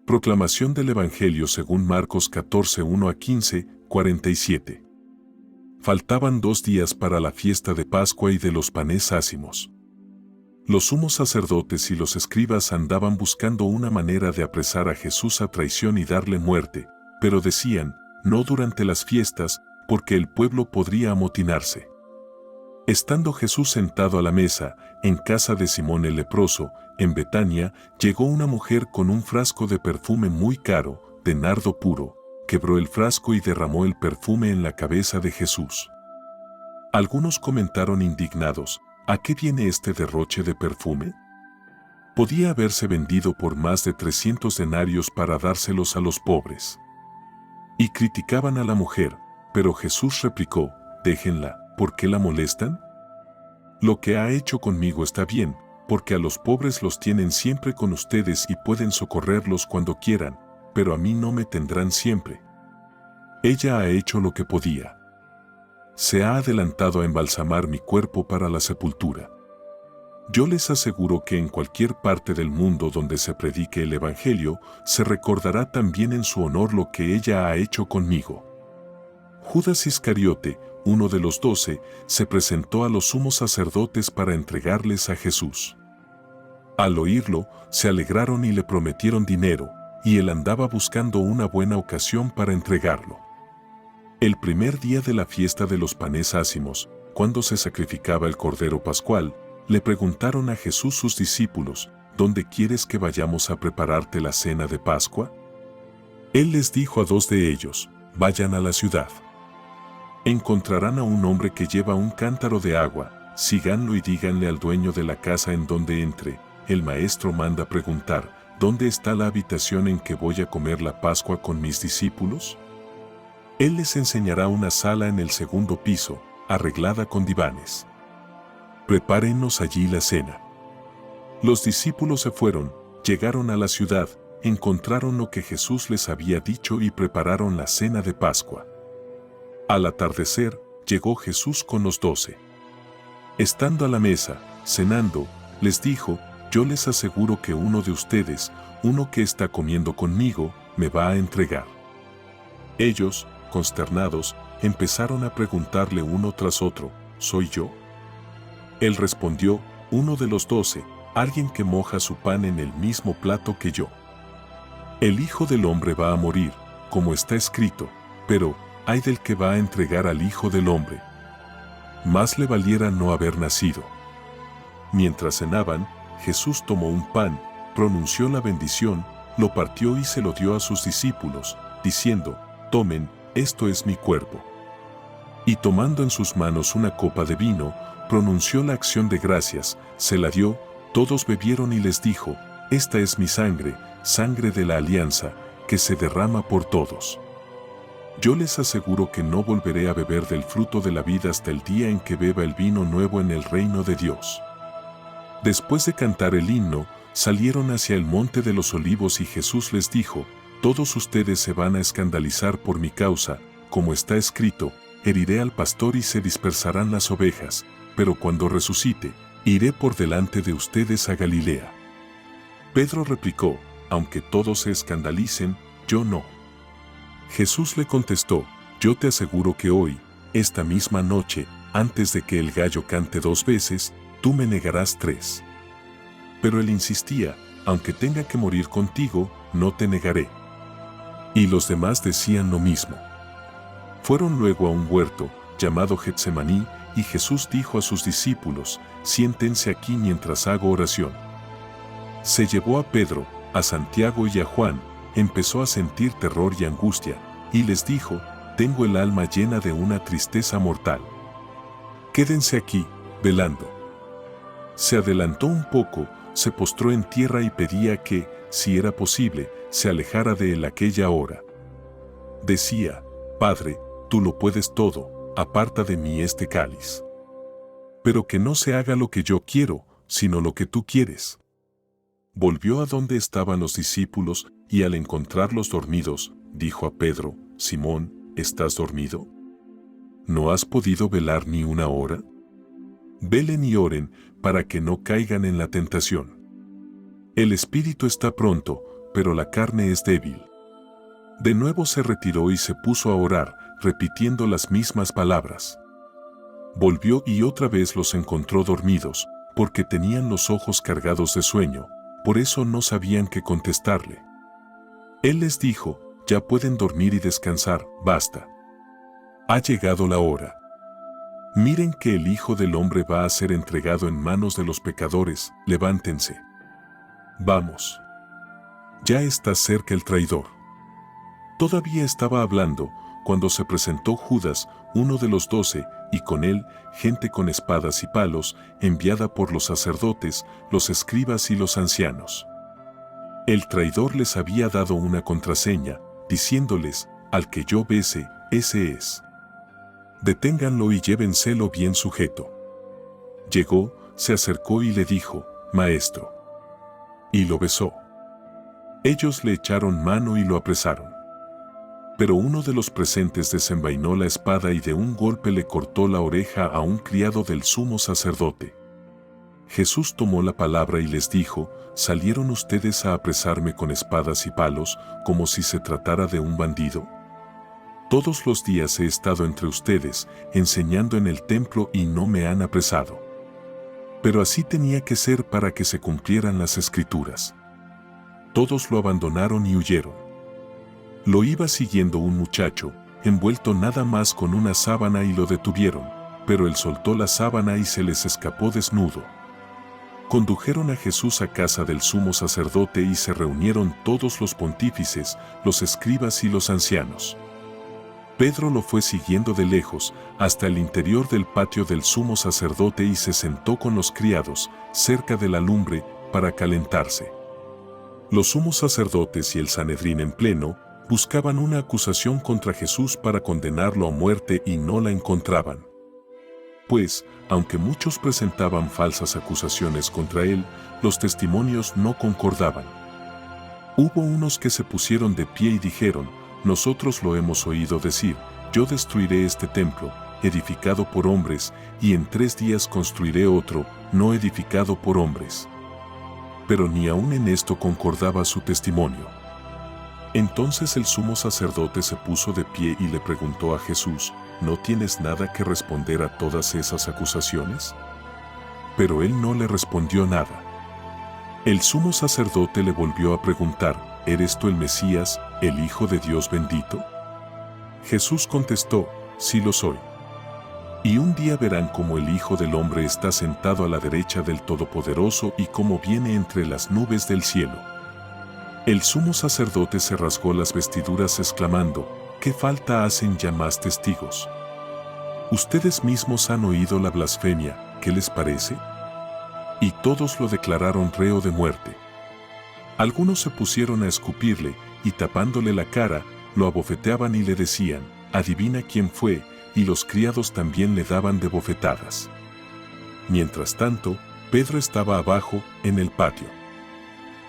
Proclamación del Evangelio según Marcos 14, 1 a 15, 47. Faltaban 2 días para la fiesta de Pascua y de los panes ácimos. Los sumos sacerdotes y los escribas andaban buscando una manera de apresar a Jesús a traición y darle muerte, pero decían, no durante las fiestas, porque el pueblo podría amotinarse. Estando Jesús sentado a la mesa, en casa de Simón el leproso, en Betania, llegó una mujer con un frasco de perfume muy caro, de nardo puro, quebró el frasco y derramó el perfume en la cabeza de Jesús. Algunos comentaron indignados, ¿a qué viene este derroche de perfume? Podía haberse vendido por más de 300 denarios para dárselos a los pobres. Y criticaban a la mujer, pero Jesús replicó, déjenla, ¿por qué la molestan? Lo que ha hecho conmigo está bien, porque a los pobres los tienen siempre con ustedes y pueden socorrerlos cuando quieran, pero a mí no me tendrán siempre. Ella ha hecho lo que podía. Se ha adelantado a embalsamar mi cuerpo para la sepultura. Yo les aseguro que en cualquier parte del mundo donde se predique el Evangelio, se recordará también en su honor lo que ella ha hecho conmigo. Judas Iscariote, uno de los 12, se presentó a los sumos sacerdotes para entregarles a Jesús. Al oírlo, se alegraron y le prometieron dinero, y él andaba buscando una buena ocasión para entregarlo. El primer día de la fiesta de los panes ácimos, cuando se sacrificaba el Cordero Pascual, le preguntaron a Jesús sus discípulos, ¿dónde quieres que vayamos a prepararte la cena de Pascua? Él les dijo a 2 de ellos, vayan a la ciudad. Encontrarán a un hombre que lleva un cántaro de agua, síganlo y díganle al dueño de la casa en donde entre, el maestro manda preguntar, ¿dónde está la habitación en que voy a comer la Pascua con mis discípulos? Él les enseñará una sala en el 2º piso, arreglada con divanes. Prepárennos allí la cena. Los discípulos se fueron, llegaron a la ciudad, encontraron lo que Jesús les había dicho y prepararon la cena de Pascua. Al atardecer, llegó Jesús con los 12. Estando a la mesa, cenando, les dijo, yo les aseguro que uno de ustedes, uno que está comiendo conmigo, me va a entregar. Ellos, consternados, empezaron a preguntarle uno tras otro, ¿soy yo? Él respondió, uno de los 12, alguien que moja su pan en el mismo plato que yo. El Hijo del Hombre va a morir, como está escrito, pero, ay del que va a entregar al Hijo del Hombre. Más le valiera no haber nacido. Mientras cenaban, Jesús tomó un pan, pronunció la bendición, lo partió y se lo dio a sus discípulos, diciendo, tomen, esto es mi cuerpo. Y tomando en sus manos una copa de vino, pronunció la acción de gracias, se la dio, todos bebieron y les dijo, esta es mi sangre, sangre de la alianza, que se derrama por todos. Yo les aseguro que no volveré a beber del fruto de la vida hasta el día en que beba el vino nuevo en el reino de Dios. Después de cantar el himno, salieron hacia el monte de los olivos y Jesús les dijo, todos ustedes se van a escandalizar por mi causa, como está escrito, heriré al pastor y se dispersarán las ovejas, pero cuando resucite, iré por delante de ustedes a Galilea. Pedro replicó, aunque todos se escandalicen, yo no. Jesús le contestó, yo te aseguro que hoy, esta misma noche, antes de que el gallo cante 2 veces, tú me negarás 3. Pero él insistía, aunque tenga que morir contigo, no te negaré. Y los demás decían lo mismo. Fueron luego a un huerto, llamado Getsemaní, y Jesús dijo a sus discípulos, siéntense aquí mientras hago oración. Se llevó a Pedro, a Santiago y a Juan, empezó a sentir terror y angustia, y les dijo, tengo el alma llena de una tristeza mortal. Quédense aquí, velando. Se adelantó un poco, se postró en tierra y pedía que, si era posible, se alejara de él aquella hora. Decía, Padre, tú lo puedes todo, aparta de mí este cáliz. Pero que no se haga lo que yo quiero, sino lo que tú quieres. Volvió a donde estaban los discípulos, y al encontrarlos dormidos, dijo a Pedro, Simón, ¿estás dormido? ¿No has podido velar ni una hora? Velen y oren, para que no caigan en la tentación. El espíritu está pronto, pero la carne es débil. De nuevo se retiró y se puso a orar, repitiendo las mismas palabras. Volvió y otra vez los encontró dormidos, porque tenían los ojos cargados de sueño, por eso no sabían qué contestarle. Él les dijo: ya pueden dormir y descansar, basta. Ha llegado la hora. Miren que el Hijo del Hombre va a ser entregado en manos de los pecadores, levántense. Vamos. Ya está cerca el traidor. Todavía estaba hablando, cuando se presentó Judas, uno de los 12, y con él, gente con espadas y palos, enviada por los sacerdotes, los escribas y los ancianos. El traidor les había dado una contraseña, diciéndoles: al que yo bese, ese es. Deténganlo y llévenselo bien sujeto. Llegó, se acercó y le dijo: Maestro. Y lo besó. Ellos le echaron mano y lo apresaron. Pero uno de los presentes desenvainó la espada y de un golpe le cortó la oreja a un criado del sumo sacerdote. Jesús tomó la palabra y les dijo: ¿salieron ustedes a apresarme con espadas y palos, como si se tratara de un bandido? Todos los días he estado entre ustedes, enseñando en el templo y no me han apresado. Pero así tenía que ser para que se cumplieran las Escrituras. Todos lo abandonaron y huyeron. Lo iba siguiendo un muchacho, envuelto nada más con una sábana, y lo detuvieron, pero él soltó la sábana y se les escapó desnudo. Condujeron a Jesús a casa del sumo sacerdote y se reunieron todos los pontífices, los escribas y los ancianos. Pedro lo fue siguiendo de lejos, hasta el interior del patio del sumo sacerdote y se sentó con los criados, cerca de la lumbre, para calentarse. Los sumos sacerdotes y el Sanedrín en pleno buscaban una acusación contra Jesús para condenarlo a muerte y no la encontraban. Pues, aunque muchos presentaban falsas acusaciones contra él, los testimonios no concordaban. Hubo unos que se pusieron de pie y dijeron: nosotros lo hemos oído decir: yo destruiré este templo, edificado por hombres, y en 3 días construiré otro, no edificado por hombres. Pero ni aun en esto concordaba su testimonio. Entonces el sumo sacerdote se puso de pie y le preguntó a Jesús: ¿no tienes nada que responder a todas esas acusaciones? Pero él no le respondió nada. El sumo sacerdote le volvió a preguntar: ¿eres tú el Mesías, el Hijo de Dios bendito? Jesús contestó: sí lo soy. Y un día verán cómo el Hijo del Hombre está sentado a la derecha del Todopoderoso y cómo viene entre las nubes del cielo. El sumo sacerdote se rasgó las vestiduras exclamando: ¿qué falta hacen ya más testigos? Ustedes mismos han oído la blasfemia, ¿qué les parece? Y todos lo declararon reo de muerte. Algunos se pusieron a escupirle y tapándole la cara, lo abofeteaban y le decían: adivina quién fue, y los criados también le daban de bofetadas. Mientras tanto, Pedro estaba abajo, en el patio.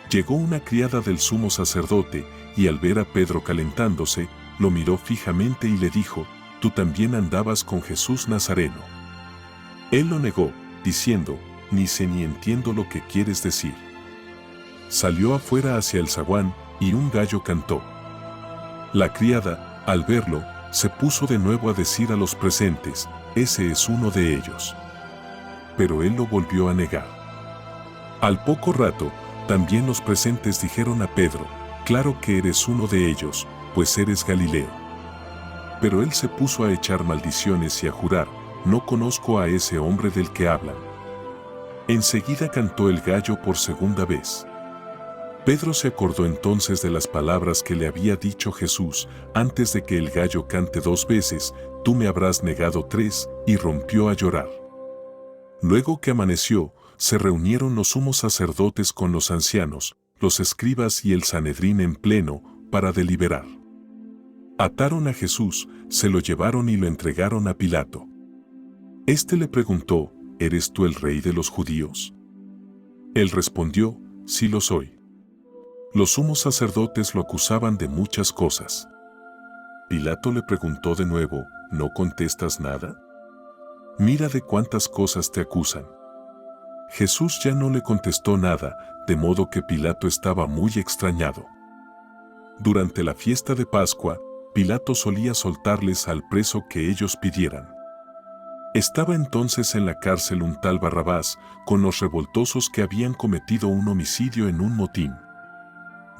Llegó una criada del sumo sacerdote, y al ver a Pedro calentándose, lo miró fijamente y le dijo: tú también andabas con Jesús Nazareno. Él lo negó, diciendo: ni sé ni entiendo lo que quieres decir. Salió afuera hacia el zaguán, y un gallo cantó. La criada, al verlo, se puso de nuevo a decir a los presentes: ese es uno de ellos. Pero él lo volvió a negar. Al poco rato, también los presentes dijeron a Pedro: claro que eres uno de ellos, pues eres Galileo. Pero él se puso a echar maldiciones y a jurar: no conozco a ese hombre del que hablan. Enseguida cantó el gallo por segunda vez. Pedro se acordó entonces de las palabras que le había dicho Jesús: antes de que el gallo cante 2 veces, tú me habrás negado 3, y rompió a llorar. Luego que amaneció, se reunieron los sumos sacerdotes con los ancianos, los escribas y el Sanedrín en pleno, para deliberar. Ataron a Jesús, se lo llevaron y lo entregaron a Pilato. Este le preguntó: ¿eres tú el rey de los judíos? Él respondió: sí lo soy. Los sumos sacerdotes lo acusaban de muchas cosas. Pilato le preguntó de nuevo: ¿no contestas nada? Mira de cuántas cosas te acusan. Jesús ya no le contestó nada, de modo que Pilato estaba muy extrañado. Durante la fiesta de Pascua, Pilato solía soltarles al preso que ellos pidieran. Estaba entonces en la cárcel un tal Barrabás, con los revoltosos que habían cometido un homicidio en un motín.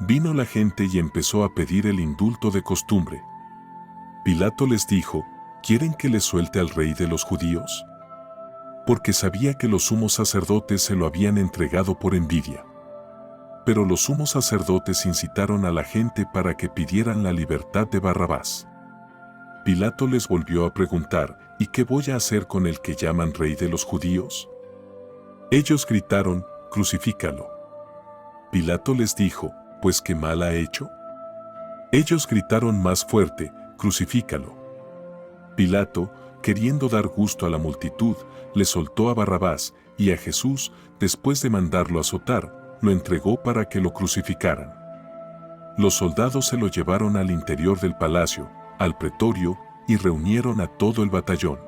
Vino la gente y empezó a pedir el indulto de costumbre. Pilato les dijo, ¿quieren que les suelte al rey de los judíos? Porque sabía que los sumos sacerdotes se lo habían entregado por envidia. Pero los sumos sacerdotes incitaron a la gente para que pidieran la libertad de Barrabás. Pilato les volvió a preguntar, ¿y qué voy a hacer con el que llaman rey de los judíos? Ellos gritaron, crucifícalo. Pilato les dijo, ¿pues qué mal ha hecho? Ellos gritaron más fuerte, crucifícalo. Pilato, queriendo dar gusto a la multitud, le soltó a Barrabás, y a Jesús, después de mandarlo azotar, lo entregó para que lo crucificaran. Los soldados se lo llevaron al interior del palacio, al pretorio, y reunieron a todo el batallón.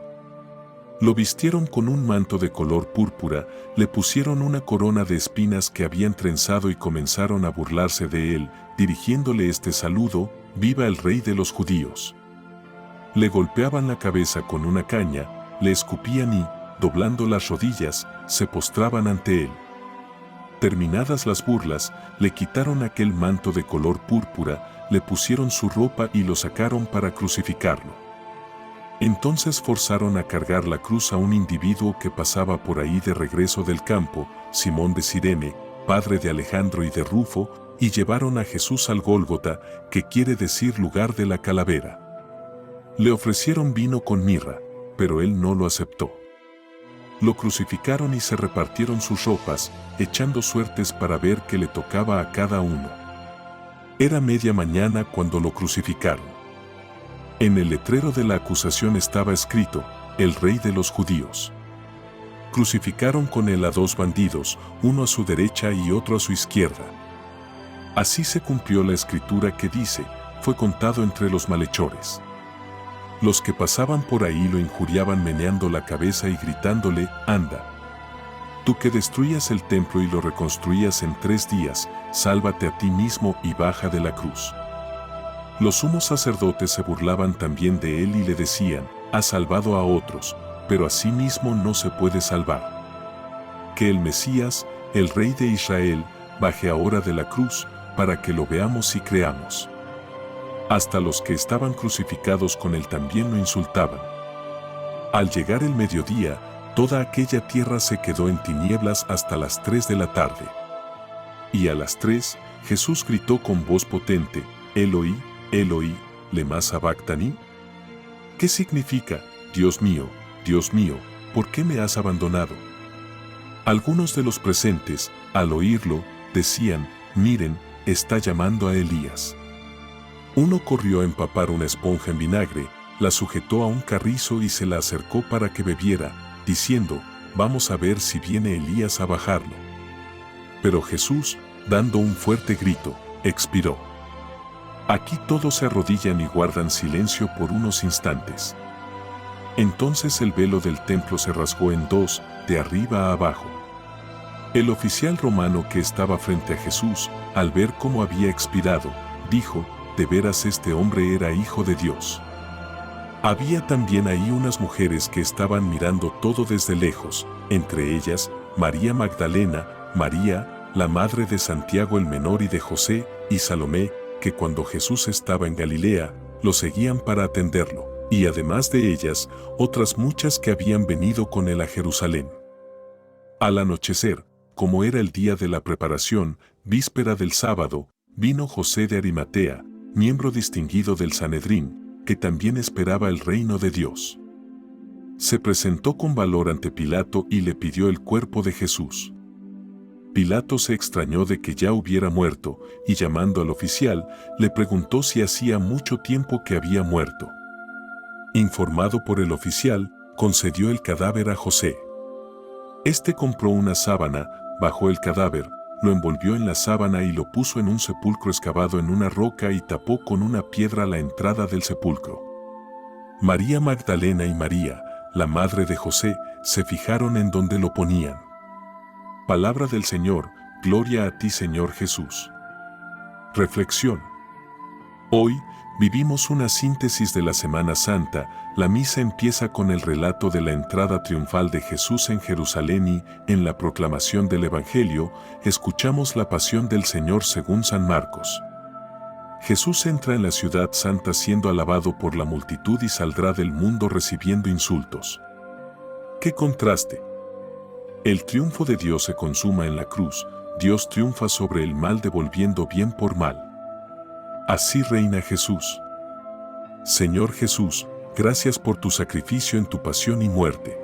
Lo vistieron con un manto de color púrpura, le pusieron una corona de espinas que habían trenzado y comenzaron a burlarse de él, dirigiéndole este saludo, «Viva el rey de los judíos». Le golpeaban la cabeza con una caña, le escupían y, doblando las rodillas, se postraban ante él. Terminadas las burlas, le quitaron aquel manto de color púrpura, le pusieron su ropa y lo sacaron para crucificarlo. Entonces forzaron a cargar la cruz a un individuo que pasaba por ahí de regreso del campo, Simón de Cirene, padre de Alejandro y de Rufo, y llevaron a Jesús al Gólgota, que quiere decir lugar de la calavera. Le ofrecieron vino con mirra, pero él no lo aceptó. Lo crucificaron y se repartieron sus ropas, echando suertes para ver qué le tocaba a cada uno. Era media mañana cuando lo crucificaron. En el letrero de la acusación estaba escrito, el rey de los judíos. Crucificaron con él a dos bandidos, uno a su derecha y otro a su izquierda. Así se cumplió la escritura que dice, fue contado entre los malhechores. Los que pasaban por ahí lo injuriaban meneando la cabeza y gritándole, anda. Tú que destruías el templo y lo reconstruías en 3 días, sálvate a ti mismo y baja de la cruz. Los sumos sacerdotes se burlaban también de él y le decían, ha salvado a otros, pero a sí mismo no se puede salvar. Que el Mesías, el Rey de Israel, baje ahora de la cruz, para que lo veamos y creamos. Hasta los que estaban crucificados con él también lo insultaban. Al llegar el mediodía, toda aquella tierra se quedó en tinieblas hasta las 3 de la tarde. Y a las 3, Jesús gritó con voz potente, Eloi, Eloi, lema sabactani. ¿Qué significa, Dios mío, por qué me has abandonado? Algunos de los presentes, al oírlo, decían, miren, está llamando a Elías. Uno corrió a empapar una esponja en vinagre, la sujetó a un carrizo y se la acercó para que bebiera, diciendo, vamos a ver si viene Elías a bajarlo. Pero Jesús, dando un fuerte grito, expiró. Aquí todos se arrodillan y guardan silencio por unos instantes. Entonces el velo del templo se rasgó en 2, de arriba a abajo. El oficial romano que estaba frente a Jesús, al ver cómo había expirado, dijo, de veras este hombre era hijo de Dios. Había también ahí unas mujeres que estaban mirando todo desde lejos, entre ellas, María Magdalena, María, la madre de Santiago el menor y de José, y Salomé, que cuando Jesús estaba en Galilea, lo seguían para atenderlo, y además de ellas, otras muchas que habían venido con él a Jerusalén. Al anochecer, como era el día de la preparación, víspera del sábado, vino José de Arimatea, miembro distinguido del Sanedrín, que también esperaba el reino de Dios. Se presentó con valor ante Pilato y le pidió el cuerpo de Jesús. Pilato se extrañó de que ya hubiera muerto, y llamando al oficial, le preguntó si hacía mucho tiempo que había muerto. Informado por el oficial, concedió el cadáver a José. Este compró una sábana, bajó el cadáver, lo envolvió en la sábana y lo puso en un sepulcro excavado en una roca y tapó con una piedra la entrada del sepulcro. María Magdalena y María, la madre de José, se fijaron en donde lo ponían. Palabra del Señor, gloria a ti Señor Jesús. Reflexión. Hoy, vivimos una síntesis de la Semana Santa. La misa empieza con el relato de la entrada triunfal de Jesús en Jerusalén y, en la proclamación del Evangelio, escuchamos la pasión del Señor según San Marcos. Jesús entra en la ciudad santa siendo alabado por la multitud y saldrá del mundo recibiendo insultos. ¡Qué contraste! El triunfo de Dios se consuma en la cruz. Dios triunfa sobre el mal devolviendo bien por mal. Así reina Jesús. Señor Jesús, gracias por tu sacrificio en tu pasión y muerte.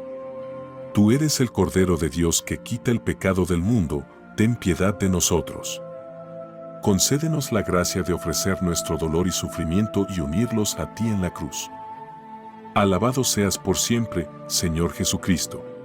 Tú eres el Cordero de Dios que quita el pecado del mundo, ten piedad de nosotros. Concédenos la gracia de ofrecer nuestro dolor y sufrimiento y unirlos a ti en la cruz. Alabado seas por siempre, Señor Jesucristo.